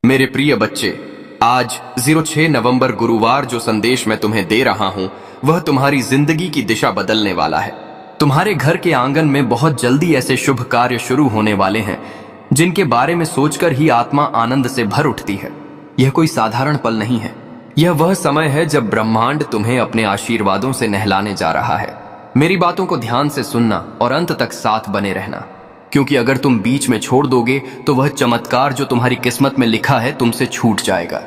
मेरे प्रिय बच्चे, आज 06 नवंबर गुरुवार जो संदेश मैं तुम्हें दे रहा हूं वह तुम्हारी जिंदगी की दिशा बदलने वाला है। तुम्हारे घर के आंगन में बहुत जल्दी ऐसे शुभ कार्य शुरू होने वाले हैं जिनके बारे में सोचकर ही आत्मा आनंद से भर उठती है। यह कोई साधारण पल नहीं है, यह वह समय है जब ब्रह्मांड तुम्हें अपने आशीर्वादों से नहलाने जा रहा है। मेरी बातों को ध्यान से सुनना और अंत तक साथ बने रहना, क्योंकि अगर तुम बीच में छोड़ दोगे तो वह चमत्कार जो तुम्हारी किस्मत में लिखा है तुमसे छूट जाएगा।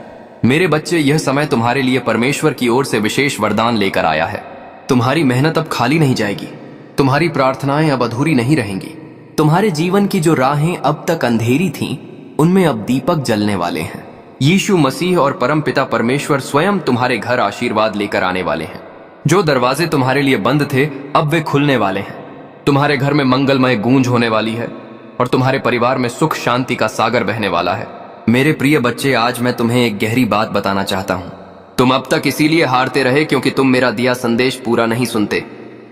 मेरे बच्चे, यह समय तुम्हारे लिए परमेश्वर की ओर से विशेष वरदान लेकर आया है। तुम्हारी मेहनत अब खाली नहीं जाएगी, तुम्हारी प्रार्थनाएं अब अधूरी नहीं रहेंगी। तुम्हारे जीवन की जो राहें अब तक अंधेरी थीं, उनमें अब दीपक जलने वाले हैं। यीशु मसीह और परमपिता परमेश्वर स्वयं तुम्हारे घर आशीर्वाद लेकर आने वाले हैं। जो दरवाजे तुम्हारे लिए बंद थे अब वे खुलने वाले हैं। तुम्हारे घर में मंगलमय गूंज होने वाली है और तुम्हारे परिवार में सुख शांति का सागर बहने वाला है। मेरे प्रिय बच्चे, आज मैं तुम्हें एक गहरी बात बताना चाहता हूं। तुम अब तक इसीलिए हारते रहे क्योंकि तुम मेरा दिया संदेश पूरा नहीं सुनते।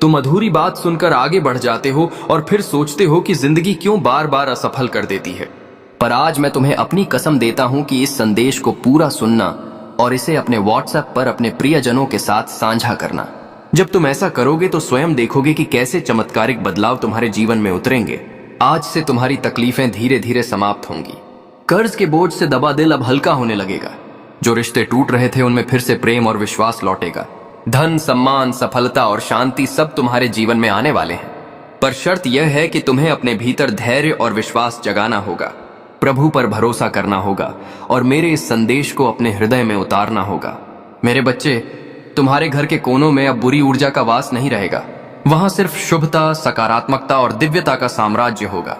तुम अधूरी बात सुनकर आगे बढ़ जाते हो और फिर सोचते हो कि जिंदगी क्यों बार बार असफल कर देती है। पर आज मैं तुम्हें अपनी कसम देता हूं कि इस संदेश को पूरा सुनना और इसे अपने व्हाट्सएप पर अपने प्रियजनों के साथ साझा करना। जब तुम ऐसा करोगे तो स्वयं देखोगे कि कैसे चमत्कारिक बदलाव तुम्हारे जीवन में उतरेंगे। आज से तुम्हारी तकलीफें धीरे धीरे समाप्त होंगी। कर्ज के बोझ से दबा दिल अब हल्का होने लगेगा। जो रिश्ते टूट रहे थे उनमें फिर से प्रेम और विश्वास लौटेगा। धन, सम्मान, सफलता और शांति सब तुम्हारे जीवन में आने वाले हैं। पर शर्त यह है कि तुम्हें अपने भीतर धैर्य और विश्वास जगाना होगा, प्रभु पर भरोसा करना होगा और मेरे इस संदेश को अपने हृदय में उतारना होगा। मेरे बच्चे, तुम्हारे घर के कोनों में अब बुरी ऊर्जा का वास नहीं रहेगा। वहां सिर्फ शुभता, सकारात्मकता और दिव्यता का साम्राज्य होगा।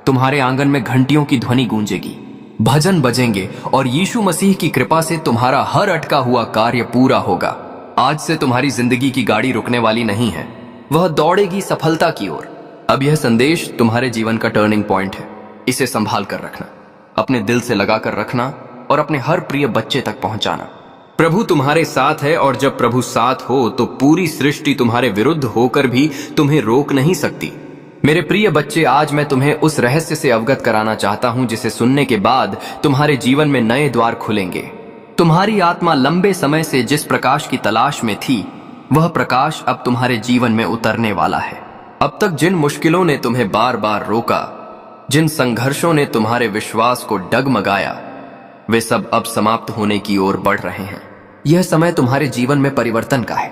तुम्हारे आंगन में घंटियों की ध्वनि गूंजेगी, भजन बजेंगे और यीशु मसीह की कृपा से तुम्हारा हर अटका हुआ कार्य पूरा होगा। आज से तुम्हारी जिंदगी की गाड़ी रुकने वाली नहीं है, वह दौड़ेगी सफलता की ओर। अब यह संदेश तुम्हारे जीवन का टर्निंग पॉइंट है। इसे संभाल कर रखना, अपने दिल से लगा कर रखना और अपने हर प्रिय बच्चे तक पहुंचाना। प्रभु तुम्हारे साथ है और जब प्रभु साथ हो तो पूरी सृष्टि तुम्हारे विरुद्ध होकर भी तुम्हें रोक नहीं सकती। मेरे प्रिय बच्चे, आज मैं तुम्हें उस रहस्य से अवगत कराना चाहता हूं जिसे सुनने के बाद तुम्हारे जीवन में नए द्वार खुलेंगे। तुम्हारी आत्मा लंबे समय से जिस प्रकाश की तलाश में थी, वह प्रकाश अब तुम्हारे जीवन में उतरने वाला है। अब तक जिन मुश्किलों ने तुम्हें बार बार रोका, जिन संघर्षों ने तुम्हारे विश्वास को डगमगाया, वे सब अब समाप्त होने की ओर बढ़ रहे हैं। यह समय तुम्हारे जीवन में परिवर्तन का है।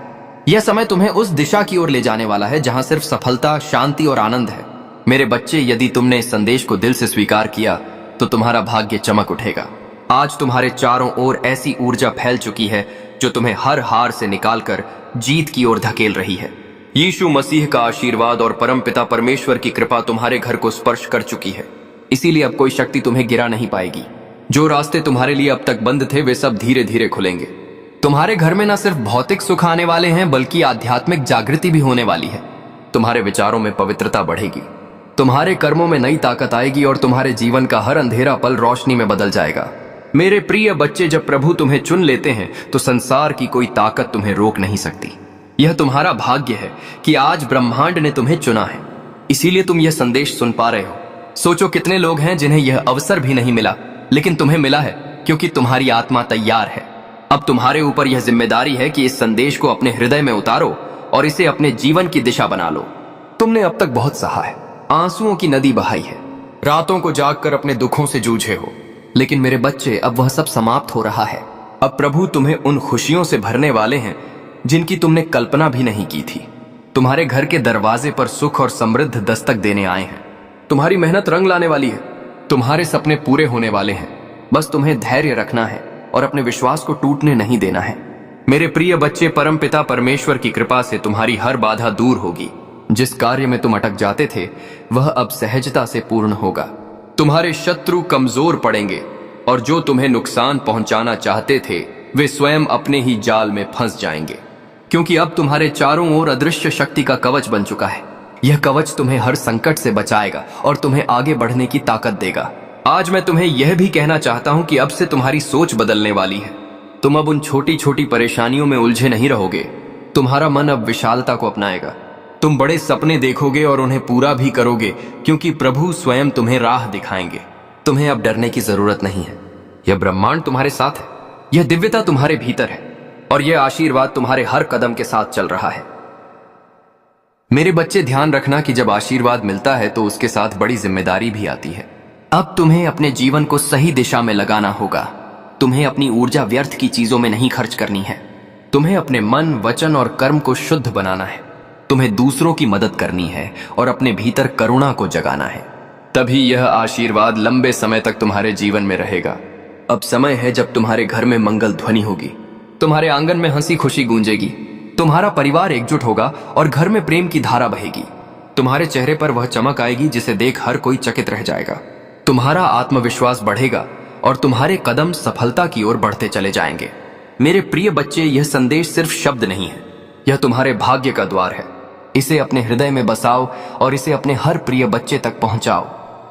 यह समय तुम्हें उस दिशा की ओर ले जाने वाला है जहां सिर्फ सफलता, शांति और आनंद है। मेरे बच्चे, यदि तुमने इस संदेश को दिल से स्वीकार किया तो तुम्हारा भाग्य चमक उठेगा। आज तुम्हारे चारों ओर ऐसी ऊर्जा फैल चुकी है जो तुम्हें हर हार से निकालकर जीत की ओर धकेल रही है। यीशु मसीह का आशीर्वाद और परमपिता परमेश्वर की कृपा तुम्हारे घर को स्पर्श कर चुकी है। इसीलिए अब कोई शक्ति तुम्हें गिरा नहीं पाएगी। जो रास्ते तुम्हारे लिए अब तक बंद थे वे सब धीरे धीरे खुलेंगे। तुम्हारे घर में न सिर्फ भौतिक सुख आने वाले हैं बल्कि आध्यात्मिक जागृति भी होने वाली है। तुम्हारे विचारों में पवित्रता बढ़ेगी, तुम्हारे कर्मों में नई ताकत आएगी और तुम्हारे जीवन का हर अंधेरा पल रोशनी में बदल जाएगा। मेरे प्रिय बच्चे, जब प्रभु तुम्हें चुन लेते हैं तो संसार की कोई ताकत तुम्हें रोक नहीं सकती। यह तुम्हारा भाग्य है कि आज ब्रह्मांड ने तुम्हें चुना है, इसीलिए तुम यह संदेश सुन पा रहे हो। सोचो कितने लोग हैं जिन्हें यह अवसर भी नहीं मिला, लेकिन तुम्हें मिला है क्योंकि तुम्हारी आत्मा तैयार है। अब तुम्हारे ऊपर यह जिम्मेदारी है कि इस संदेश को अपने हृदय में उतारो और इसे अपने जीवन की दिशा बना लो। तुमने अब तक बहुत सहा है, आंसुओं की नदी बहाई है, रातों को जागकर अपने दुखों से जूझे हो, लेकिन मेरे बच्चे, अब वह सब समाप्त हो रहा है। अब प्रभु तुम्हें उन खुशियों से भरने वाले हैं जिनकी तुमने कल्पना भी नहीं की थी। तुम्हारे घर के दरवाजे पर सुख और समृद्ध दस्तक देने आए हैं। तुम्हारी मेहनत रंग लाने वाली है, तुम्हारे सपने पूरे होने वाले हैं। बस तुम्हें धैर्य रखना है और अपने विश्वास को टूटने नहीं देना है। मेरे प्रिय बच्चे, परमपिता परमेश्वर की कृपा से तुम्हारी हर बाधा दूर होगी। जिस कार्य में तुम अटक जाते थे वह अब सहजता से पूर्ण होगा। तुम्हारे शत्रु कमजोर पड़ेंगे और जो तुम्हें नुकसान पहुंचाना चाहते थे वे स्वयं अपने ही जाल में फंस जाएंगे, क्योंकि अब तुम्हारे चारों ओर अदृश्य शक्ति का कवच बन चुका है। यह कवच तुम्हें हर संकट से बचाएगा और तुम्हें आगे बढ़ने की ताकत देगा। आज मैं तुम्हें यह भी कहना चाहता हूं कि अब से तुम्हारी सोच बदलने वाली है। तुम अब उन छोटी छोटी परेशानियों में उलझे नहीं रहोगे। तुम्हारा मन अब विशालता को अपनाएगा। तुम बड़े सपने देखोगे और उन्हें पूरा भी करोगे, क्योंकि प्रभु स्वयं तुम्हें राह दिखाएंगे। तुम्हें अब डरने की जरूरत नहीं है। यह ब्रह्मांड तुम्हारे साथ है, यह दिव्यता तुम्हारे भीतर है और यह आशीर्वाद तुम्हारे हर कदम के साथ चल रहा है। मेरे बच्चे, ध्यान रखना कि जब आशीर्वाद मिलता है तो उसके साथ बड़ी जिम्मेदारी भी आती है। अब तुम्हें अपने जीवन को सही दिशा में लगाना होगा। तुम्हें अपनी ऊर्जा व्यर्थ की चीजों में नहीं खर्च करनी है। तुम्हें अपने मन, वचन और कर्म को शुद्ध बनाना है। तुम्हें दूसरों की मदद करनी है और अपने भीतर करुणा को जगाना है। तभी यह आशीर्वाद लंबे समय तक तुम्हारे जीवन में रहेगा। अब समय है जब तुम्हारे घर में मंगल ध्वनि होगी, तुम्हारे आंगन में हंसी खुशी गूंजेगी, तुम्हारा परिवार एकजुट होगा और घर में प्रेम की धारा बहेगी। तुम्हारे चेहरे पर वह चमक आएगी जिसे देख हर कोई चकित रह जाएगा। तुम्हारा आत्मविश्वास बढ़ेगा और तुम्हारे कदम सफलता की ओर बढ़ते चले जाएंगे। मेरे प्रिय बच्चे, यह संदेश सिर्फ शब्द नहीं है, यह तुम्हारे भाग्य का द्वार है। इसे अपने हृदय में बसाओ और इसे अपने हर प्रिय बच्चे तक पहुंचाओ।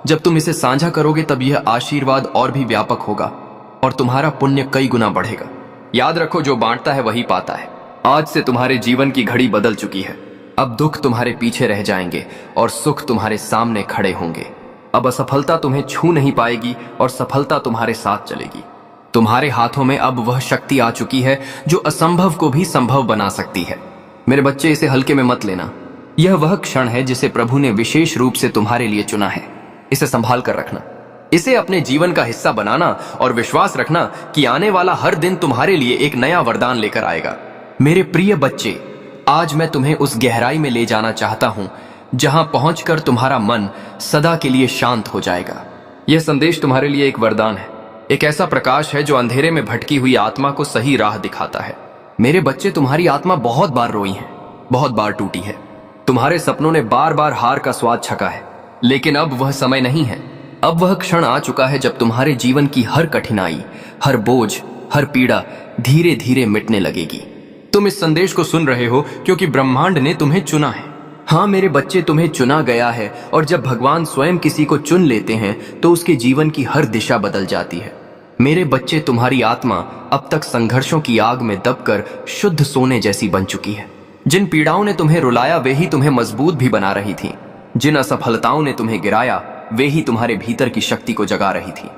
जब तुम इसे साझा करोगे तब यह आशीर्वाद और भी व्यापक होगा और तुम्हारा पुण्य कई गुना बढ़ेगा। याद रखो, जो बांटता है वही पाता है। आज से तुम्हारे जीवन की घड़ी बदल चुकी है। अब दुख तुम्हारे पीछे रह जाएंगे और सुख तुम्हारे सामने खड़े होंगे। अब असफलता तुम्हें छू नहीं पाएगी और सफलता तुम्हारे साथ चलेगी। तुम्हारे हाथों में अब वह शक्ति आ चुकी है जो असंभव को भी संभव बना सकती है। मेरे बच्चे, इसे हल्के में मत लेना। यह वह क्षण है जिसे प्रभु ने विशेष रूप से तुम्हारे लिए चुना है। इसे संभाल कर रखना, इसे अपने जीवन का हिस्सा बनाना और विश्वास रखना कि आने वाला हर दिन तुम्हारे लिए एक नया वरदान लेकर आएगा। मेरे प्रिय बच्चे, आज मैं तुम्हें उस गहराई में ले जाना चाहता हूं जहां पहुंचकर तुम्हारा मन सदा के लिए शांत हो जाएगा। यह संदेश तुम्हारे लिए एक वरदान है, एक ऐसा प्रकाश है जो अंधेरे में भटकी हुई आत्मा को सही राह दिखाता है। मेरे बच्चे, तुम्हारी आत्मा बहुत बार रोई है, बहुत बार टूटी है। तुम्हारे सपनों ने बार बार हार का स्वाद छका है, लेकिन अब वह समय नहीं है। अब वह क्षण आ चुका है जब तुम्हारे जीवन की हर कठिनाई, हर बोझ, हर पीड़ा धीरे धीरे मिटने लगेगी। तुम इस संदेश को सुन रहे हो क्योंकि ब्रह्मांड ने तुम्हें चुना है। हाँ मेरे बच्चे, तुम्हें चुना गया है और जब भगवान स्वयं किसी को चुन लेते हैं तो उसके जीवन की हर दिशा बदल जाती है। मेरे बच्चे, तुम्हारी आत्मा अब तक संघर्षों की आग में दबकर शुद्ध सोने जैसी बन चुकी है। जिन पीड़ाओं ने तुम्हें रुलाया वे ही तुम्हें मजबूत भी बना रही थी। जिन असफलताओं ने तुम्हें गिराया वे ही तुम्हारे भीतर की शक्ति को जगा रही थी।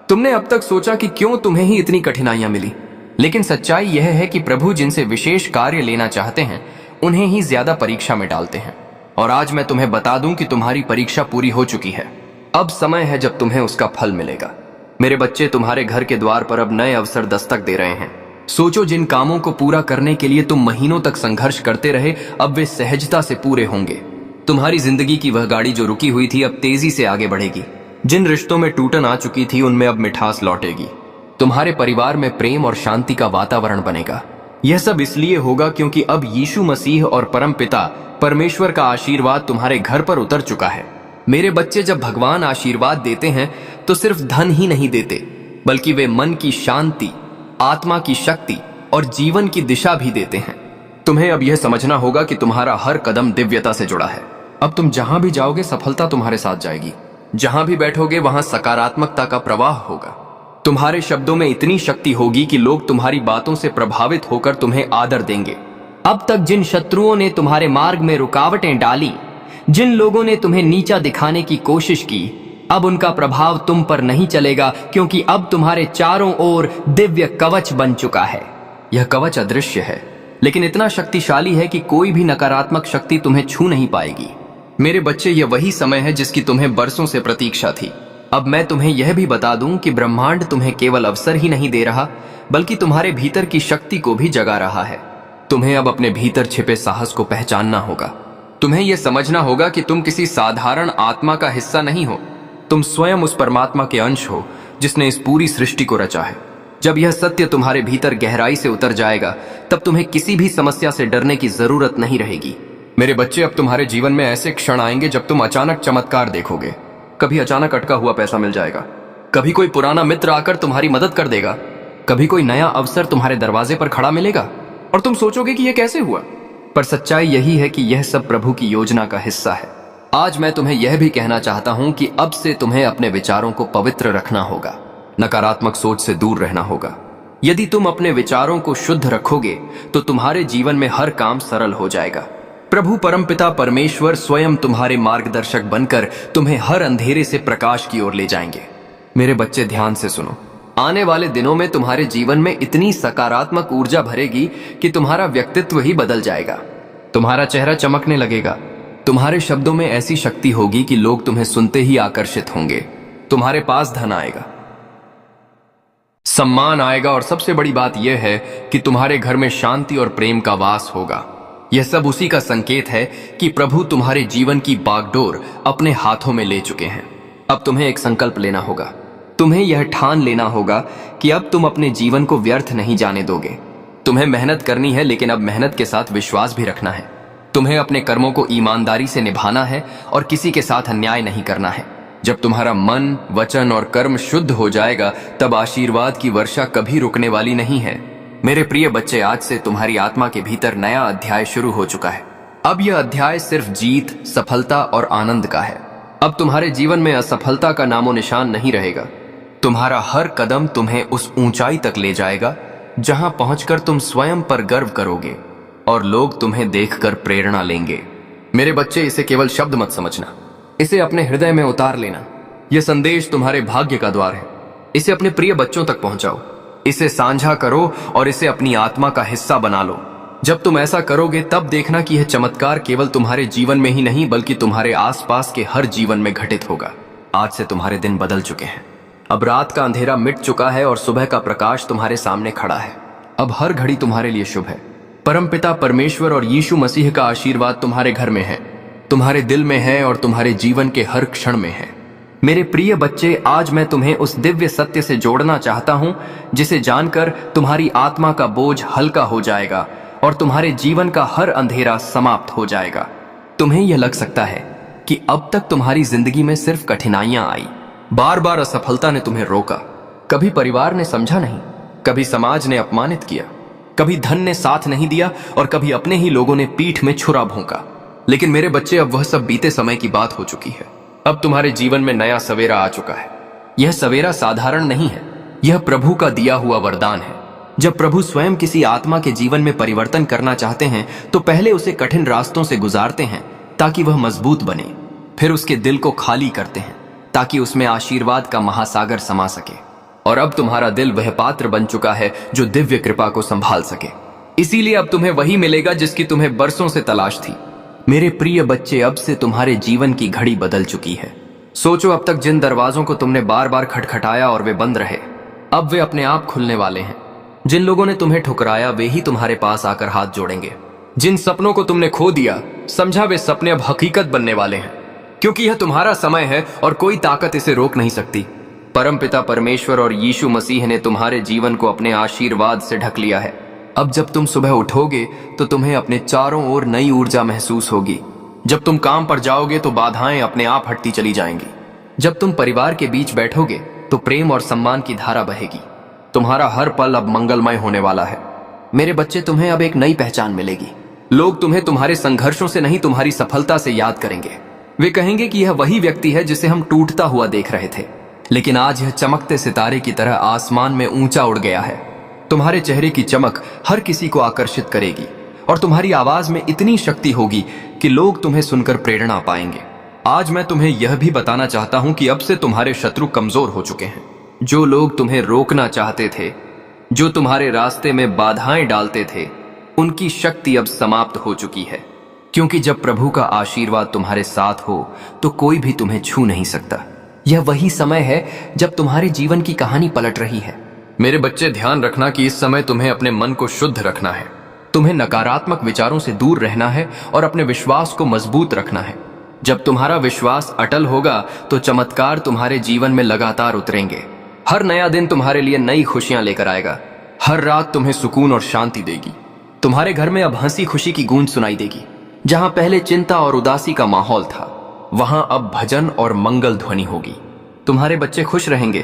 तुमने अब तक सोचा कि क्यों तुम्हें ही इतनी कठिनाइयां मिली, लेकिन सच्चाई यह है कि प्रभु जिनसे विशेष कार्य लेना चाहते हैं उन्हें ही ज्यादा परीक्षा में डालते हैं। और आज मैं तुम्हें बता दूं कि तुम्हारी परीक्षा पूरी हो चुकी है। अब समय है जब तुम्हें उसका फल मिलेगा। मेरे बच्चे, तुम्हारे घर के द्वार पर अब नए अवसर दस्तक दे रहे हैं। सोचो, जिन कामों को पूरा करने के लिए तुम महीनों तक संघर्ष करते रहे अब वे सहजता से पूरे होंगे। तुम्हारी जिंदगी की वह गाड़ी जो रुकी हुई थी अब तेजी से आगे बढ़ेगी। जिन रिश्तों में टूटन आ चुकी थी उनमें अब मिठास लौटेगी। तुम्हारे परिवार में प्रेम और शांति का वातावरण बनेगा। यह सब इसलिए होगा क्योंकि अब यीशु मसीह और परम पिता परमेश्वर का आशीर्वाद तुम्हारे घर पर उतर चुका है। मेरे बच्चे, जब भगवान आशीर्वाद देते हैं तो सिर्फ धन ही नहीं देते, बल्कि वे मन की शांति, आत्मा की शक्ति और जीवन की दिशा भी देते हैं। तुम्हें अब यह समझना होगा कि तुम्हारा हर कदम दिव्यता से जुड़ा है। अब तुम जहां भी जाओगे सफलता तुम्हारे साथ जाएगी। जहां भी बैठोगे वहां सकारात्मकता का प्रवाह होगा। तुम्हारे शब्दों में इतनी शक्ति होगी कि लोग तुम्हारी बातों से प्रभावित होकर तुम्हें आदर देंगे। अब तक जिन शत्रुओं ने तुम्हारे मार्ग में रुकावटें डाली, जिन लोगों ने तुम्हें नीचा दिखाने की कोशिश की, अब उनका प्रभाव तुम पर नहीं चलेगा क्योंकि अब तुम्हारे चारों ओर दिव्य कवच बन चुका है। यह कवच अदृश्य है लेकिन इतना शक्तिशाली है कि कोई भी नकारात्मक शक्ति तुम्हें छू नहीं पाएगी। मेरे बच्चे, यह वही समय है जिसकी तुम्हें बरसों से प्रतीक्षा थी। अब मैं तुम्हें यह भी बता दूं कि ब्रह्मांड तुम्हें केवल अवसर ही नहीं दे रहा बल्कि तुम्हारे भीतर की शक्ति को भी जगा रहा है। तुम्हें अब अपने भीतर छिपे साहस को पहचानना होगा। तुम्हें यह समझना होगा कि तुम किसी साधारण आत्मा का हिस्सा नहीं हो। तुम स्वयं उस परमात्मा के अंश हो जिसने इस पूरी सृष्टि को रचा है। जब यह सत्य तुम्हारे भीतर गहराई से उतर जाएगा तब तुम्हें किसी भी समस्या से डरने की जरूरत नहीं रहेगी। मेरे बच्चे, अब तुम्हारे जीवन में ऐसे क्षण आएंगे जब तुम अचानक चमत्कार देखोगे। कभी अचानक अटका हुआ पैसा मिल जाएगा, कभी कोई पुराना मित्र आकर तुम्हारी मदद कर देगा, कभी कोई नया अवसर तुम्हारे दरवाजे पर खड़ा मिलेगा और तुम सोचोगे कि यह कैसे हुआ। पर सच्चाई यही है कि यह सब प्रभु की योजना का हिस्सा है। आज मैं तुम्हें यह भी कहना चाहता हूं कि अब से तुम्हें अपने विचारों को पवित्र रखना होगा, नकारात्मक सोच से दूर रहना होगा। यदि तुम अपने विचारों को शुद्ध रखोगे तो तुम्हारे जीवन में हर काम सरल हो जाएगा। प्रभु परमपिता परमेश्वर स्वयं तुम्हारे मार्गदर्शक बनकर तुम्हें हर अंधेरे से प्रकाश की ओर ले जाएंगे। मेरे बच्चे, ध्यान से सुनो। आने वाले दिनों में तुम्हारे जीवन में इतनी सकारात्मक ऊर्जा भरेगी कि तुम्हारा व्यक्तित्व ही बदल जाएगा। तुम्हारा चेहरा चमकने लगेगा। तुम्हारे शब्दों में ऐसी शक्ति होगी कि लोग तुम्हें सुनते ही आकर्षित होंगे। तुम्हारे पास धन आएगा, सम्मान आएगा और सबसे बड़ी बात यह है कि तुम्हारे घर में शांति और प्रेम का वास होगा। यह सब उसी का संकेत है कि प्रभु तुम्हारे जीवन की बागडोर अपने हाथों में ले चुके हैं। अब तुम्हें एक संकल्प लेना होगा। तुम्हें यह ठान लेना होगा कि अब तुम अपने जीवन को व्यर्थ नहीं जाने दोगे। तुम्हें मेहनत करनी है, लेकिन अब मेहनत के साथ विश्वास भी रखना है। तुम्हें अपने कर्मों को ईमानदारी से निभाना है और किसी के साथ अन्याय नहीं करना है। जब तुम्हारा मन, वचन और कर्म शुद्ध हो जाएगा, तब आशीर्वाद की वर्षा कभी रुकने वाली नहीं है। मेरे प्रिय बच्चे, आज से तुम्हारी आत्मा के भीतर नया अध्याय शुरू हो चुका है। अब यह अध्याय सिर्फ जीत, सफलता और आनंद का है। अब तुम्हारे जीवन में असफलता का नामो निशान नहीं रहेगा। तुम्हारा हर कदम तुम्हें उस ऊंचाई तक ले जाएगा जहां पहुंचकर तुम स्वयं पर गर्व करोगे और लोग तुम्हें देखकर प्रेरणा लेंगे। मेरे बच्चे, इसे केवल शब्द मत समझना, इसे अपने हृदय में उतार लेना। यह संदेश तुम्हारे भाग्य का द्वार है। इसे अपने प्रिय बच्चों तक पहुंचाओ, इसे साझा करो और इसे अपनी आत्मा का हिस्सा बना लो। जब तुम ऐसा करोगे, तब देखना कि यह चमत्कार केवल तुम्हारे जीवन में ही नहीं बल्कि तुम्हारे आसपास के हर जीवन में घटित होगा। आज से तुम्हारे दिन बदल चुके हैं। अब रात का अंधेरा मिट चुका है और सुबह का प्रकाश तुम्हारे सामने खड़ा है। अब हर घड़ी तुम्हारे लिए शुभ है। परमपिता परमेश्वर और यीशु मसीह का आशीर्वाद तुम्हारे घर में है, तुम्हारे दिल में है और तुम्हारे जीवन के हर क्षण में है। मेरे प्रिय बच्चे, आज मैं तुम्हें उस दिव्य सत्य से जोड़ना चाहता हूं जिसे जानकर तुम्हारी आत्मा का बोझ हल्का हो जाएगा और तुम्हारे जीवन का हर अंधेरा समाप्त हो जाएगा। तुम्हें यह लग सकता है कि अब तक तुम्हारी जिंदगी में सिर्फ कठिनाइयां आई, बार बार असफलता ने तुम्हें रोका। कभी परिवार ने समझा नहीं, कभी समाज ने अपमानित किया, कभी धन ने साथ नहीं दिया और कभी अपने ही लोगों ने पीठ में छुरा भोंका। लेकिन मेरे बच्चे, अब वह सब बीते समय की बात हो चुकी है। अब तुम्हारे जीवन में नया सवेरा आ चुका है। यह सवेरा साधारण नहीं है, यह प्रभु का दिया हुआ वरदान है। जब प्रभु स्वयं किसी आत्मा के जीवन में परिवर्तन करना चाहते हैं तो पहले उसे कठिन रास्तों से गुजारते हैं ताकि वह मजबूत बने। फिर उसके दिल को खाली करते हैं ताकि उसमें आशीर्वाद का महासागर समा सके। और अब तुम्हारा दिल वह पात्र बन चुका है जो दिव्य कृपा को संभाल सके। इसीलिए अब तुम्हें वही मिलेगा जिसकी तुम्हें बरसों से तलाश थी। मेरे प्रिय बच्चे, अब से तुम्हारे जीवन की घड़ी बदल चुकी है। सोचो, अब तक जिन दरवाजों को तुमने बार बार खटखटाया और वे बंद रहे, अब वे अपने आप खुलने वाले हैं। जिन लोगों ने तुम्हें ठुकराया, वे ही तुम्हारे पास आकर हाथ जोड़ेंगे। जिन सपनों को तुमने खो दिया, समझा वे सपने अब हकीकत बनने वाले हैं, क्योंकि यह तुम्हारा समय है और कोई ताकत इसे रोक नहीं सकती। परमपिता परमेश्वर और यीशु मसीह ने तुम्हारे जीवन को अपने आशीर्वाद से ढक लिया है। अब जब तुम सुबह उठोगे तो तुम्हें अपने चारों ओर नई ऊर्जा महसूस होगी। जब तुम काम पर जाओगे तो बाधाएं अपने आप हटती चली जाएंगी। जब तुम परिवार के बीच बैठोगे तो प्रेम और सम्मान की धारा बहेगी। तुम्हारा हर पल अब मंगलमय होने वाला है। मेरे बच्चे, तुम्हें अब एक नई पहचान मिलेगी। लोग तुम्हें तुम्हारे संघर्षों से नहीं, तुम्हारी सफलता से याद करेंगे। वे कहेंगे कि यह वही व्यक्ति है जिसे हम टूटता हुआ देख रहे थे, लेकिन आज यह चमकते सितारे की तरह आसमान में ऊंचा उड़ गया है। तुम्हारे चेहरे की चमक हर किसी को आकर्षित करेगी और तुम्हारी आवाज में इतनी शक्ति होगी कि लोग तुम्हें सुनकर प्रेरणा पाएंगे। आज मैं तुम्हें यह भी बताना चाहता हूं कि अब से तुम्हारे शत्रु कमजोर हो चुके हैं। जो लोग तुम्हें रोकना चाहते थे, जो तुम्हारे रास्ते में बाधाएं डालते थे, उनकी शक्ति अब समाप्त हो चुकी है। क्योंकि जब प्रभु का आशीर्वाद तुम्हारे साथ हो तो कोई भी तुम्हें छू नहीं सकता। यह वही समय है जब तुम्हारे जीवन की कहानी पलट रही है। मेरे बच्चे, ध्यान रखना कि इस समय तुम्हें अपने मन को शुद्ध रखना है। तुम्हें नकारात्मक विचारों से दूर रहना है और अपने विश्वास को मजबूत रखना है। जब तुम्हारा विश्वास अटल होगा तो चमत्कार तुम्हारे जीवन में लगातार उतरेंगे। हर नया दिन तुम्हारे लिए नई खुशियां लेकर आएगा। हर रात तुम्हें सुकून और शांति देगी। तुम्हारे घर में अब हंसी खुशी की गूंज सुनाई देगी। जहां पहले चिंता और उदासी का माहौल था, वहां अब भजन और मंगल ध्वनि होगी। तुम्हारे बच्चे खुश रहेंगे,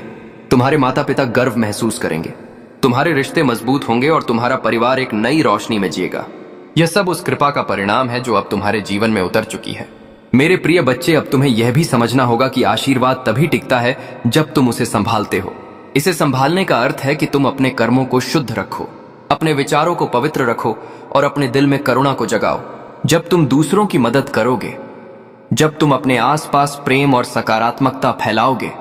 तुम्हारे माता पिता गर्व महसूस करेंगे, तुम्हारे रिश्ते मजबूत होंगे और तुम्हारा परिवार एक नई रोशनी में जिएगा। यह सब उस कृपा का परिणाम है जो अब तुम्हारे जीवन में उतर चुकी है। मेरे प्रिय बच्चे, अब तुम्हें यह भी समझना होगा कि आशीर्वाद तभी टिकता है जब तुम उसे संभालते हो। इसे संभालने का अर्थ है कि तुम अपने कर्मों को शुद्ध रखो, अपने विचारों को पवित्र रखो और अपने दिल में करुणा को जगाओ। जब तुम दूसरों की मदद करोगे, जब तुम अपने आसपास प्रेम और सकारात्मकता फैलाओगे,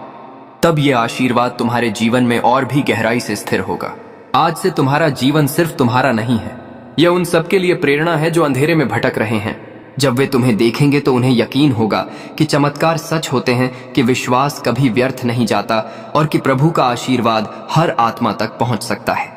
तब यह आशीर्वाद तुम्हारे जीवन में और भी गहराई से स्थिर होगा। आज से तुम्हारा जीवन सिर्फ तुम्हारा नहीं है, यह उन सबके लिए प्रेरणा है जो अंधेरे में भटक रहे हैं। जब वे तुम्हें देखेंगे तो उन्हें यकीन होगा कि चमत्कार सच होते हैं, कि विश्वास कभी व्यर्थ नहीं जाता और कि प्रभु का आशीर्वाद हर आत्मा तक पहुंच सकता है।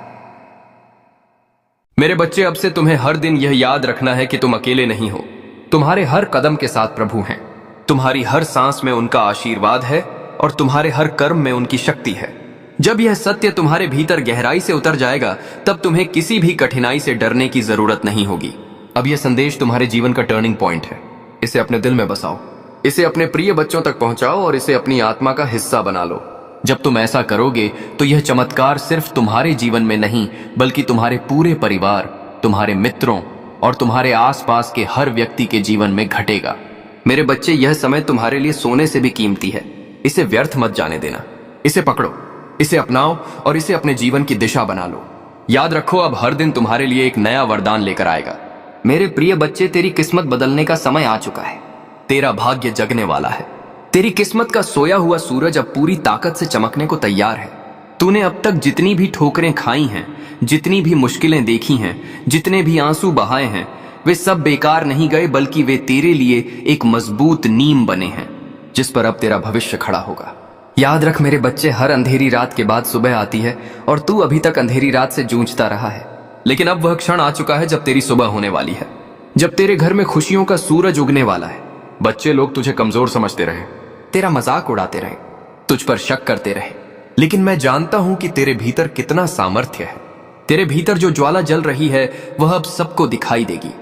मेरे बच्चे, अब से तुम्हें हर दिन यह याद रखना है कि तुम अकेले नहीं हो। तुम्हारे हर कदम के साथ प्रभु हैं। तुम्हारी हर सांस में उनका आशीर्वाद है और तुम्हारे हर कर्म में उनकी शक्ति है। जब यह सत्य तुम्हारे भीतर गहराई से उतर जाएगा, तब तुम्हें किसी भी कठिनाई से डरने की जरूरत नहीं होगी। अब यह संदेश तुम्हारे जीवन का टर्निंग पॉइंट है। इसे अपने दिल में बसाओ, इसे अपने प्रिय बच्चों तक पहुंचाओ और इसे अपनी आत्मा का हिस्सा बना लो। जब तुम ऐसा करोगे तो यह चमत्कार सिर्फ तुम्हारे जीवन में नहीं, बल्कि तुम्हारे पूरे परिवार, तुम्हारे मित्रों और तुम्हारे आसपास के हर व्यक्ति के जीवन में घटेगा। मेरे बच्चे, यह समय तुम्हारे लिए सोने से भी कीमती है। इसे व्यर्थ मत जाने देना। इसे पकड़ो, इसे अपनाओ और इसे अपने जीवन की दिशा बना लो। याद रखो, अब हर दिन तुम्हारे लिए एक नया वरदान लेकर आएगा। मेरे प्रिय बच्चे, तेरी किस्मत बदलने का समय आ चुका है। तेरा भाग्य जगने वाला है। तेरी किस्मत का सोया हुआ सूरज अब पूरी ताकत से चमकने को तैयार है। तूने अब तक जितनी भी ठोकरें खाई हैं, जितनी भी मुश्किलें देखी हैं, जितने भी आंसू बहाए हैं, वे सब बेकार नहीं गए, बल्कि वे तेरे लिए एक मजबूत नींव बने हैं जिस पर अब तेरा भविष्य खड़ा होगा। याद रख मेरे बच्चे, हर अंधेरी रात के बाद सुबह आती है और तू अभी तक अंधेरी रात से जूझता रहा है। लेकिन अब वह क्षण आ चुका है जब तेरी सुबह होने वाली है, जब तेरे घर में खुशियों का सूरज उगने वाला है। बच्चे, लोग तुझे कमजोर समझते रहे, तेरा मजाक उड़ाते रहे, तुझ पर शक करते रहे, लेकिन मैं जानता हूं कि तेरे भीतर कितना सामर्थ्य है। तेरे भीतर जो ज्वाला जल रही है वह अब सबको दिखाई देगी।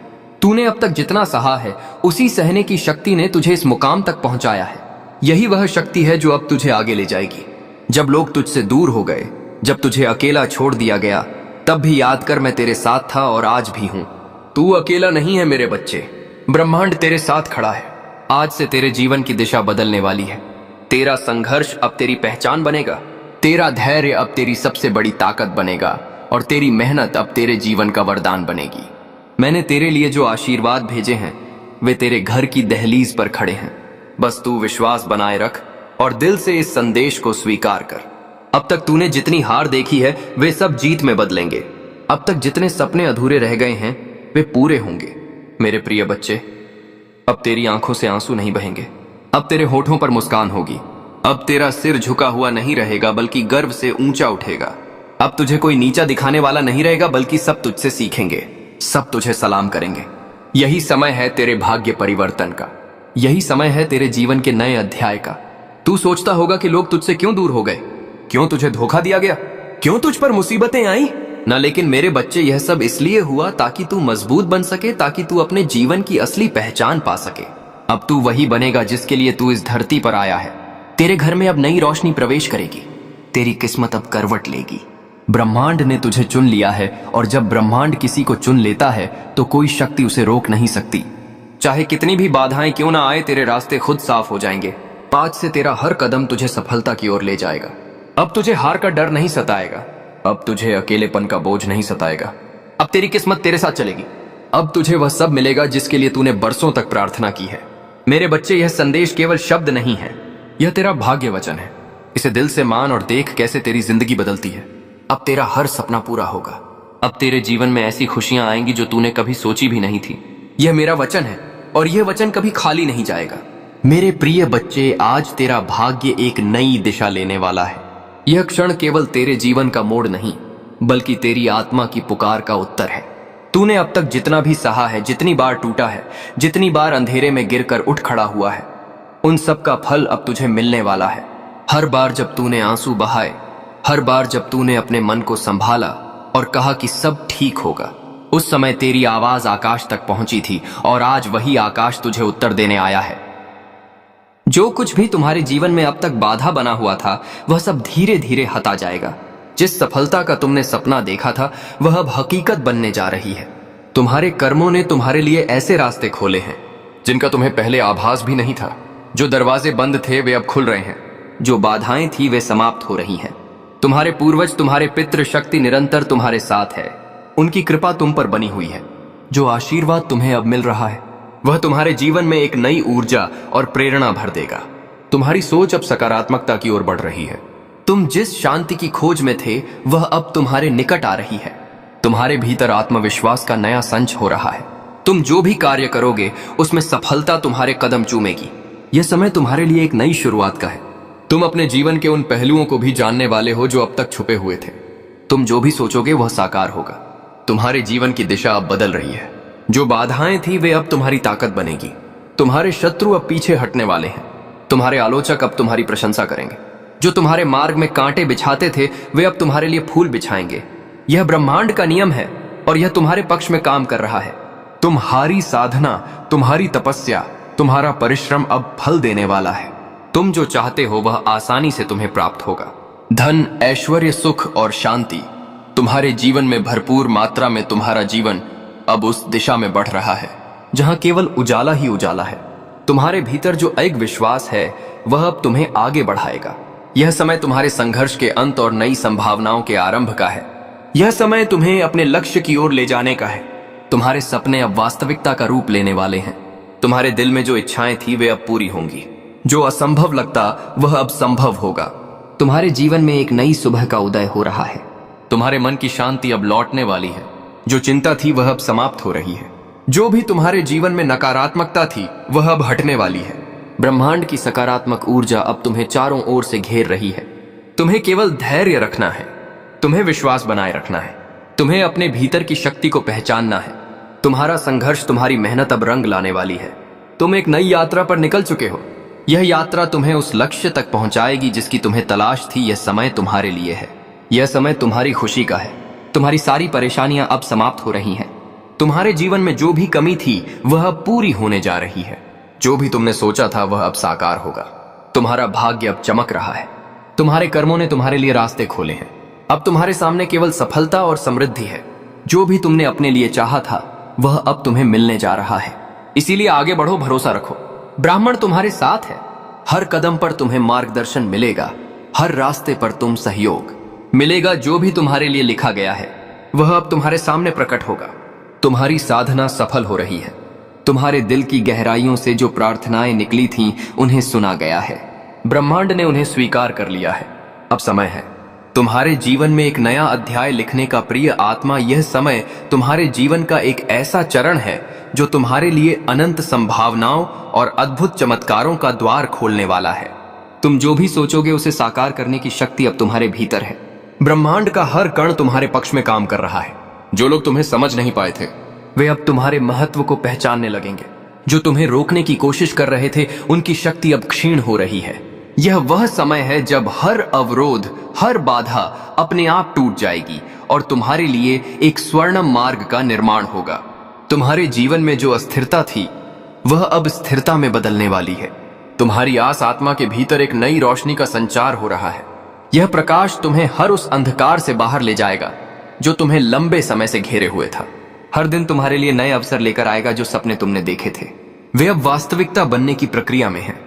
तूने अब तक जितना सहा है, उसी सहने की शक्ति ने तुझे इस मुकाम तक पहुंचाया है। यही वह शक्ति है जो अब तुझे आगे ले जाएगी। जब लोग तुझसे दूर हो गए, जब तुझे अकेला छोड़ दिया गया, तब भी याद कर मैं तेरे साथ था और आज भी हूं। तू अकेला नहीं है मेरे बच्चे, ब्रह्मांड तेरे साथ खड़ा है। आज से तेरे जीवन की दिशा बदलने वाली है। तेरा संघर्ष अब तेरी पहचान बनेगा, तेरा धैर्य अब तेरी सबसे बड़ी ताकत बनेगा और तेरी मेहनत अब तेरे जीवन का वरदान बनेगी। मैंने तेरे लिए जो आशीर्वाद भेजे हैं वे तेरे घर की दहलीज पर खड़े हैं। बस तू विश्वास बनाए रख और दिल से इस संदेश को स्वीकार कर। अब तक तूने जितनी हार देखी है वे सब जीत में बदलेंगे। अब तक जितने सपने अधूरे रह गए हैं वे पूरे होंगे। मेरे प्रिय बच्चे, अब तेरी आंखों से आंसू नहीं बहेंगे, अब तेरे होठों पर मुस्कान होगी। अब तेरा सिर झुका हुआ नहीं रहेगा, बल्कि गर्व से ऊंचा उठेगा। अब तुझे कोई नीचा दिखाने वाला नहीं रहेगा, बल्कि सब तुझसे सीखेंगे, सब तुझे सलाम करेंगे। यही समय है तेरे भाग्य परिवर्तन का, यही समय है तेरे जीवन के नए अध्याय का। तू सोचता होगा कि लोग तुझसे क्यों दूर हो गए, क्यों तुझे धोखा दिया गया, क्यों तुझ पर मुसीबतें आई ना। लेकिन मेरे बच्चे, यह सब इसलिए हुआ ताकि तू मजबूत बन सके, ताकि तू अपने जीवन की असली पहचान पा सके। अब तू वही बनेगा जिसके लिए तू इस धरती पर आया है। तेरे घर में अब नई रोशनी प्रवेश करेगी, तेरी किस्मत अब करवट लेगी। ब्रह्मांड ने तुझे चुन लिया है और जब ब्रह्मांड किसी को चुन लेता है तो कोई शक्ति उसे रोक नहीं सकती। चाहे कितनी भी बाधाएं क्यों ना आए, तेरे रास्ते खुद साफ हो जाएंगे। आज से तेरा हर कदम तुझे सफलता की ओर ले जाएगा। अब तुझे हार का डर नहीं सताएगा, अब तुझे अकेलेपन का बोझ नहीं सताएगा। अब तेरी किस्मत तेरे साथ चलेगी। अब तुझे वह सब मिलेगा जिसके लिए तूने बरसों तक प्रार्थना की है। मेरे बच्चे, यह संदेश केवल शब्द नहीं है, यह तेरा भाग्य वचन है। इसे दिल से मान और देख कैसे तेरी जिंदगी बदलती है। अब तेरा हर सपना पूरा होगा। अब तेरे जीवन में ऐसी खुशियां आएंगी जो तूने कभी सोची भी नहीं थी। यह मेरा वचन है और यह वचन कभी खाली नहीं जाएगा। मेरे प्रिय बच्चे, आज तेरा भाग्य एक नई दिशा लेने वाला है। यह क्षण केवल तेरे जीवन का मोड़ नहीं, बल्कि तेरी आत्मा की पुकार का उत्तर है। तूने अब तक जितना भी सहा है, जितनी बार टूटा है, जितनी बार अंधेरे में गिरकर उठ खड़ा हुआ है, उन सब का फल अब तुझे मिलने वाला है। हर बार जब तूने आंसू बहाए, हर बार जब तूने अपने मन को संभाला और कहा कि सब ठीक होगा, उस समय तेरी आवाज आकाश तक पहुंची थी और आज वही आकाश तुझे उत्तर देने आया है। जो कुछ भी तुम्हारे जीवन में अब तक बाधा बना हुआ था, वह सब धीरे धीरे हटा जाएगा। जिस सफलता का तुमने सपना देखा था वह अब हकीकत बनने जा रही है। तुम्हारे कर्मों ने तुम्हारे लिए ऐसे रास्ते खोले हैं जिनका तुम्हें पहले आभास भी नहीं था। जो दरवाजे बंद थे वे अब खुल रहे हैं, जो बाधाएं थी वे समाप्त हो रही हैं। तुम्हारे पूर्वज, तुम्हारे पितृ शक्ति निरंतर तुम्हारे साथ है। उनकी कृपा तुम पर बनी हुई है। जो आशीर्वाद तुम्हें अब मिल रहा है वह तुम्हारे जीवन में एक नई ऊर्जा और प्रेरणा भर देगा। तुम्हारी सोच अब सकारात्मकता की ओर बढ़ रही है। तुम जिस शांति की खोज में थे वह अब तुम्हारे निकट आ रही है। तुम्हारे भीतर आत्मविश्वास का नया संच हो रहा है। तुम जो भी कार्य करोगे उसमें सफलता तुम्हारे कदम चूमेगी। यह समय तुम्हारे लिए एक नई शुरुआत का है। तुम अपने जीवन के उन पहलुओं को भी जानने वाले हो जो अब तक छुपे हुए थे। तुम जो भी सोचोगे वह साकार होगा। तुम्हारे जीवन की दिशा अब बदल रही है। जो बाधाएं थी वे अब तुम्हारी ताकत बनेगी। तुम्हारे शत्रु अब पीछे हटने वाले हैं। तुम्हारे आलोचक अब तुम्हारी प्रशंसा करेंगे। जो तुम्हारे मार्ग में कांटे बिछाते थे वे अब तुम्हारे लिए फूल बिछाएंगे। यह ब्रह्मांड का नियम है और यह तुम्हारे पक्ष में काम कर रहा है। तुम्हारी साधना, तुम्हारी तपस्या, तुम्हारा परिश्रम अब फल देने वाला है। तुम जो चाहते हो वह आसानी से तुम्हें प्राप्त होगा। धन, ऐश्वर्य, सुख और शांति तुम्हारे जीवन में भरपूर मात्रा में। तुम्हारा जीवन अब उस दिशा में बढ़ रहा है जहां केवल उजाला ही उजाला है। तुम्हारे भीतर जो एक विश्वास है वह अब तुम्हें आगे बढ़ाएगा। यह समय तुम्हारे संघर्ष के अंत और नई संभावनाओं के आरंभ का है। यह समय तुम्हें अपने लक्ष्य की ओर ले जाने का है। तुम्हारे सपने अब वास्तविकता का रूप लेने वाले हैं। तुम्हारे दिल में जो इच्छाएं थी वे अब पूरी होंगी। जो असंभव लगता वह अब संभव होगा। तुम्हारे जीवन में एक नई सुबह का उदय हो रहा है। तुम्हारे मन की शांति अब लौटने वाली है। जो चिंता थी वह अब समाप्त हो रही है। जो भी तुम्हारे जीवन में नकारात्मकता थी वह अब हटने वाली है। ब्रह्मांड की सकारात्मक ऊर्जा अब तुम्हें चारों ओर से घेर रही है। तुम्हें केवल धैर्य रखना है। तुम्हें विश्वास बनाए रखना है। तुम्हें अपने भीतर की शक्ति को पहचानना है। तुम्हारा संघर्ष, तुम्हारी मेहनत अब रंग लाने वाली है। तुम एक नई यात्रा पर निकल चुके हो। यह यात्रा तुम्हें उस लक्ष्य तक पहुंचाएगी जिसकी तुम्हें तलाश थी। यह समय तुम्हारे लिए है। यह समय तुम्हारी खुशी का है। तुम्हारी सारी परेशानियां अब समाप्त हो रही हैं। तुम्हारे जीवन में जो भी कमी थी वह अब पूरी होने जा रही है। जो भी तुमने सोचा था वह अब साकार होगा। तुम्हारा भाग्य अब चमक रहा है। तुम्हारे कर्मों ने तुम्हारे लिए रास्ते खोले हैं। अब तुम्हारे सामने केवल सफलता और समृद्धि है। जो भी तुमने अपने लिए चाहा था वह अब तुम्हें मिलने जा रहा है। इसीलिए आगे बढ़ो, भरोसा रखो। ब्राह्मण तुम्हारे साथ है। हर कदम पर तुम्हें मार्गदर्शन मिलेगा। हर रास्ते पर तुम सहयोग मिलेगा। जो भी तुम्हारे लिए लिखा गया है वह अब तुम्हारे सामने प्रकट होगा। तुम्हारी साधना सफल हो रही है। तुम्हारे दिल की गहराइयों से जो प्रार्थनाएं निकली थीं उन्हें सुना गया है। ब्रह्मांड ने उन्हें स्वीकार कर लिया है। अब समय है तुम्हारे जीवन में एक नया अध्याय लिखने का। प्रिय आत्मा, यह समय तुम्हारे जीवन का एक ऐसा चरण है जो तुम्हारे लिए अनंत संभावनाओं और अद्भुत चमत्कारों का द्वार खोलने वाला है। तुम जो भी सोचोगे उसे साकार करने की शक्ति अब तुम्हारे भीतर है। ब्रह्मांड का हर कण तुम्हारे पक्ष में काम कर रहा है। जो लोग तुम्हें समझ नहीं पाए थे वे अब तुम्हारे महत्व को पहचानने लगेंगे। जो तुम्हें रोकने की कोशिश कर रहे थे उनकी शक्ति अब क्षीण हो रही है। यह वह समय है जब हर अवरोध, हर बाधा अपने आप टूट जाएगी और तुम्हारे लिए एक स्वर्णिम मार्ग का निर्माण होगा। तुम्हारे जीवन में जो अस्थिरता थी वह अब स्थिरता में बदलने वाली है। तुम्हारी आस आत्मा के भीतर एक नई रोशनी का संचार हो रहा है। यह प्रकाश तुम्हें हर उस अंधकार से बाहर ले जाएगा जो तुम्हें लंबे समय से घेरे हुए था। हर दिन तुम्हारे लिए नए अवसर लेकर आएगा। जो सपने तुमने देखे थे वे अब वास्तविकता बनने की प्रक्रिया में हैं।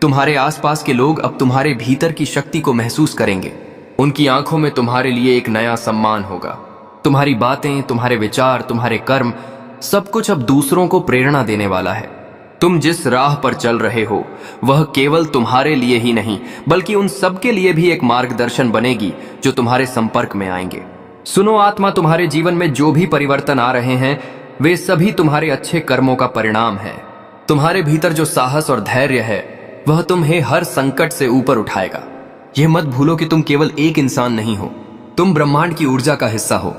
तुम्हारे आसपास के लोग अब तुम्हारे भीतर की शक्ति को महसूस करेंगे। उनकी आंखों में तुम्हारे लिए एक नया सम्मान होगा। तुम्हारी बातें, तुम्हारे विचार, तुम्हारे कर्म, सब कुछ अब दूसरों को प्रेरणा देने वाला है। तुम जिस राह पर चल रहे हो वह केवल तुम्हारे लिए ही नहीं बल्कि उन सब के लिए भी एक मार्गदर्शन बनेगी जो तुम्हारे संपर्क में आएंगे। सुनो आत्मा, तुम्हारे जीवन में जो भी परिवर्तन आ रहे हैं वे सभी तुम्हारे अच्छे कर्मों का परिणाम है। तुम्हारे भीतर जो साहस और धैर्य है वह तुम्हें हर संकट से ऊपर उठाएगा। यह मत भूलो कि तुम केवल एक इंसान नहीं हो, तुम ब्रह्मांड की ऊर्जा का हिस्सा हो।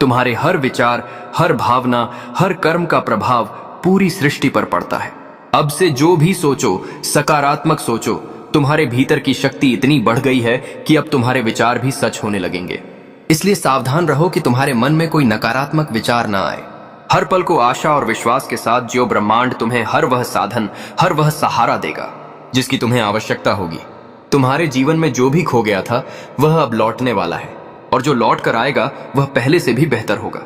तुम्हारे हर विचार, हर भावना, हर कर्म का प्रभाव पूरी सृष्टि पर पड़ता है। अब से जो भी सोचो सकारात्मक सोचो। तुम्हारे भीतर की शक्ति इतनी बढ़ गई है कि अब तुम्हारे विचार भी सच होने लगेंगे। इसलिए सावधान रहो कि तुम्हारे मन में कोई नकारात्मक विचार ना आए। हर पल को आशा और विश्वास के साथ जियो। ब्रह्मांड तुम्हें हर वह साधन, हर वह सहारा देगा जिसकी तुम्हें आवश्यकता होगी। तुम्हारे जीवन में जो भी खो गया था वह अब लौटने वाला है और जो लौट कर आएगा वह पहले से भी बेहतर होगा।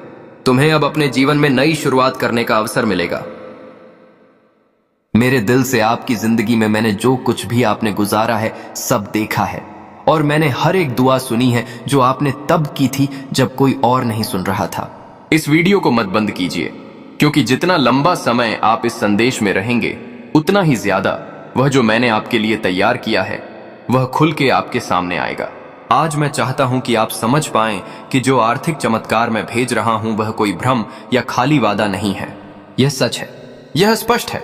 तुम्हें अब अपने जीवन में नई शुरुआत करने का अवसर मिलेगा। मेरे दिल से आपकी जिंदगी में मैंने जो कुछ भी आपने गुजारा है सब देखा है और मैंने हर एक दुआ सुनी है जो आपने तब की थी जब कोई और नहीं सुन रहा था। इस वीडियो को मत बंद कीजिए क्योंकि जितना लंबा समय आप इस संदेश में रहेंगे उतना ही ज्यादा वह जो मैंने आपके लिए तैयार किया है वह खुल के आपके सामने आएगा। आज मैं चाहता हूं कि आप समझ पाएं कि जो आर्थिक चमत्कार मैं भेज रहा हूं वह कोई भ्रम या खाली वादा नहीं है। यह सच है, यह स्पष्ट है,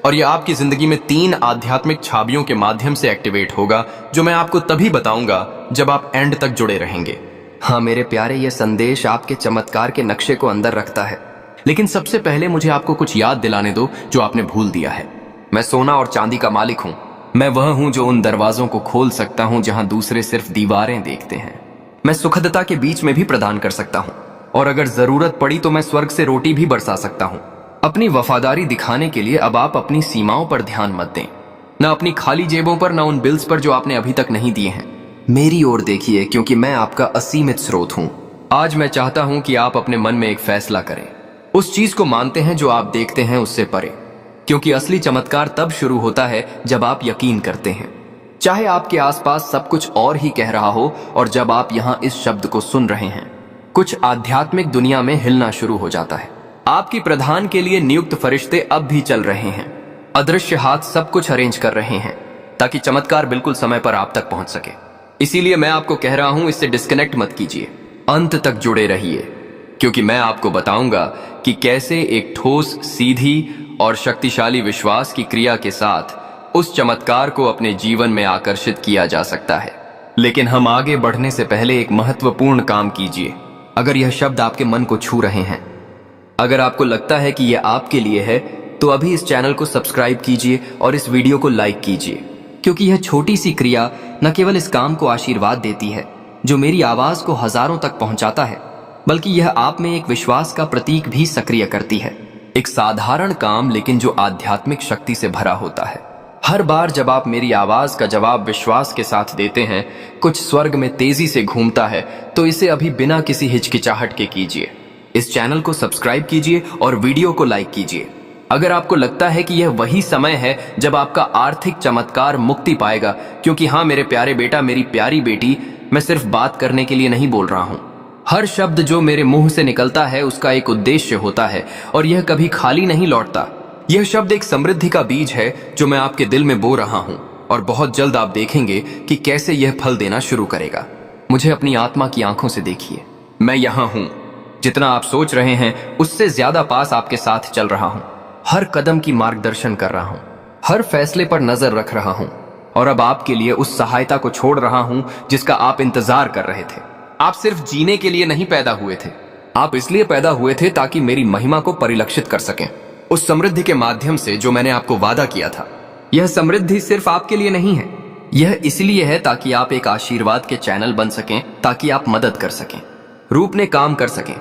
और यह आपकी जिंदगी में 3 आध्यात्मिक छाबियों के माध्यम से एक्टिवेट होगा, जो मैं आपको तभी बताऊंगा जब आप एंड तक जुड़े रहेंगे। हाँ मेरे प्यारे, यह संदेश आपके चमत्कार के नक्शे को अंदर रखता है, लेकिन सबसे पहले मुझे आपको कुछ याद दिलाने दो जो आपने भूल दिया है। मैं सोना और चांदी का मालिक हूं। मैं वह हूं जो उन दरवाजों को खोल सकता हूं जहां दूसरे सिर्फ दीवारें देखते हैं। मैं सुखदता के बीच में भी प्रदान कर सकता हूं, और अगर जरूरत पड़ी तो मैं स्वर्ग से रोटी भी बरसा सकता हूं। अपनी वफादारी दिखाने के लिए अब आप अपनी सीमाओं पर ध्यान मत दें, न अपनी खाली जेबों पर, न उन बिल्स पर जो आपने अभी तक नहीं दिए हैं। मेरी ओर देखिए, क्योंकि मैं आपका असीमित स्रोत हूं। आज मैं चाहता हूं कि आप अपने मन में एक फैसला करें। उस चीज को मानते हैं जो आप देखते हैं उससे परे, क्योंकि असली चमत्कार तब शुरू होता है जब आप यकीन करते हैं, चाहे आपके आसपास सब कुछ और ही कह रहा हो। और जब आप यहां इस शब्द को सुन रहे हैं, कुछ आध्यात्मिक दुनिया में हिलना शुरू हो जाता है। आपकी प्रधान के लिए नियुक्त फरिश्ते अब भी चल रहे हैं। अदृश्य हाथ सब कुछ अरेंज कर रहे हैं ताकि चमत्कार बिल्कुल समय पर आप तक पहुंच सके। इसीलिए मैं आपको कह रहा हूं, इससे डिस्कनेक्ट मत कीजिए, अंत तक जुड़े रहिए, क्योंकि मैं आपको बताऊंगा कि कैसे एक ठोस, सीधी और शक्तिशाली विश्वास की क्रिया के साथ उस चमत्कार को अपने जीवन में आकर्षित किया जा सकता है। लेकिन हम आगे बढ़ने से पहले एक महत्वपूर्ण काम कीजिए। अगर यह शब्द आपके मन को छू रहे हैं, अगर आपको लगता है कि यह आपके लिए है, तो अभी इस चैनल को सब्सक्राइब कीजिए और इस वीडियो को लाइक कीजिए, क्योंकि यह छोटी सी क्रिया न केवल इस काम को आशीर्वाद देती है जो मेरी आवाज को हजारों तक पहुंचाता है, बल्कि यह आप में एक विश्वास का प्रतीक भी सक्रिय करती है। एक साधारण काम, लेकिन जो आध्यात्मिक शक्ति से भरा होता है। हर बार जब आप मेरी आवाज का जवाब विश्वास के साथ देते हैं, कुछ स्वर्ग में तेजी से घूमता है। तो इसे अभी बिना किसी हिचकिचाहट के कीजिए। इस चैनल को सब्सक्राइब कीजिए और वीडियो को लाइक कीजिए। अगर आपको लगता है कि यह वही समय है जब आपका आर्थिक चमत्कार मुक्ति पाएगा, क्योंकि हाँ मेरे प्यारे बेटा, मेरी प्यारी बेटी, मैं सिर्फ बात करने के लिए नहीं बोल रहा हूं। हर शब्द जो मेरे मुंह से निकलता है उसका एक उद्देश्य होता है, और यह कभी खाली नहीं लौटता। यह शब्द एक समृद्धि का बीज है जो मैं आपके दिल में बो रहा हूं, और बहुत जल्द आप देखेंगे कि कैसे यह फल देना शुरू करेगा। मुझे अपनी आत्मा की आंखों से देखिए। मैं यहां हूं। जितना आप सोच रहे हैं उससे ज्यादा पास आपके साथ चल रहा हूं। हर कदम की मार्गदर्शन कर रहा हूं, हर फैसले पर नजर रख रहा हूं, और अब आपके लिए उस सहायता को छोड़ रहा हूं जिसका आप इंतजार कर रहे थे। आप सिर्फ जीने के लिए नहीं पैदा हुए थे, आप इसलिए पैदा हुए थे ताकि मेरी महिमा को परिलक्षित कर सकें, उस समृद्धि के माध्यम से जो मैंने आपको वादा किया था। यह समृद्धि सिर्फ आपके लिए नहीं है, यह इसलिए है ताकि आप एक आशीर्वाद के चैनल बन सकें, ताकि आप मदद कर सकें, रूप में काम कर सकें,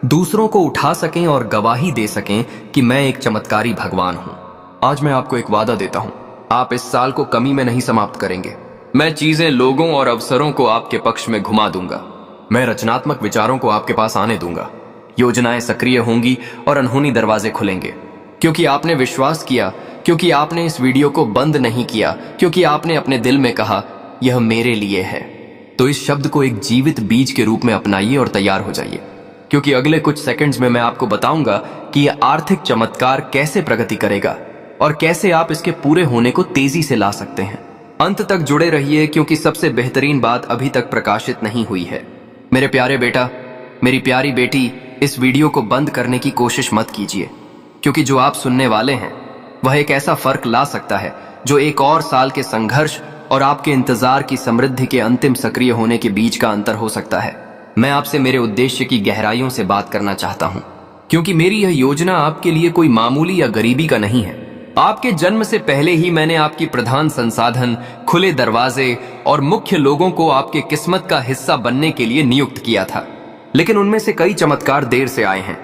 दूसरों को उठा सकें और गवाही दे सकें कि मैं एक चमत्कारी भगवान हूं। आज मैं आपको एक वादा देता हूं, आप इस साल को कमी में नहीं समाप्त करेंगे। मैं चीजें, लोगों और अवसरों को आपके पक्ष में घुमा दूंगा। मैं रचनात्मक विचारों को आपके पास आने दूंगा। योजनाएं सक्रिय होंगी और अनहोनी दरवाजे खुलेंगे, क्योंकि आपने विश्वास किया, क्योंकि आपने इस वीडियो को बंद नहीं किया, क्योंकि आपने अपने दिल में कहा यह मेरे लिए है। तो इस शब्द को एक जीवित बीज के रूप में अपनाइए और तैयार हो जाइए, क्योंकि अगले कुछ सेकंड्स में मैं आपको बताऊंगा कि यह आर्थिक चमत्कार कैसे प्रगति करेगा और कैसे आप इसके पूरे होने को तेजी से ला सकते हैं। अंत तक जुड़े रहिए, क्योंकि सबसे बेहतरीन बात अभी तक प्रकाशित नहीं हुई है। मेरे प्यारे बेटा, मेरी प्यारी बेटी, इस वीडियो को बंद करने की कोशिश मत कीजिए, क्योंकि जो आप सुनने वाले हैं वह एक ऐसा फर्क ला सकता है जो एक और साल के संघर्ष और आपके इंतजार की समृद्धि के अंतिम सक्रिय होने के बीच का अंतर हो सकता है। मैं आपसे मेरे उद्देश्य की गहराइयों से बात करना चाहता हूं, क्योंकि मेरी यह योजना आपके लिए कोई मामूली या गरीबी का नहीं है। आपके जन्म से पहले ही मैंने आपकी प्रधान संसाधन, खुले दरवाजे और मुख्य लोगों को आपके किस्मत का हिस्सा बनने के लिए नियुक्त किया था, लेकिन उनमें से कई चमत्कार देर से आए हैं।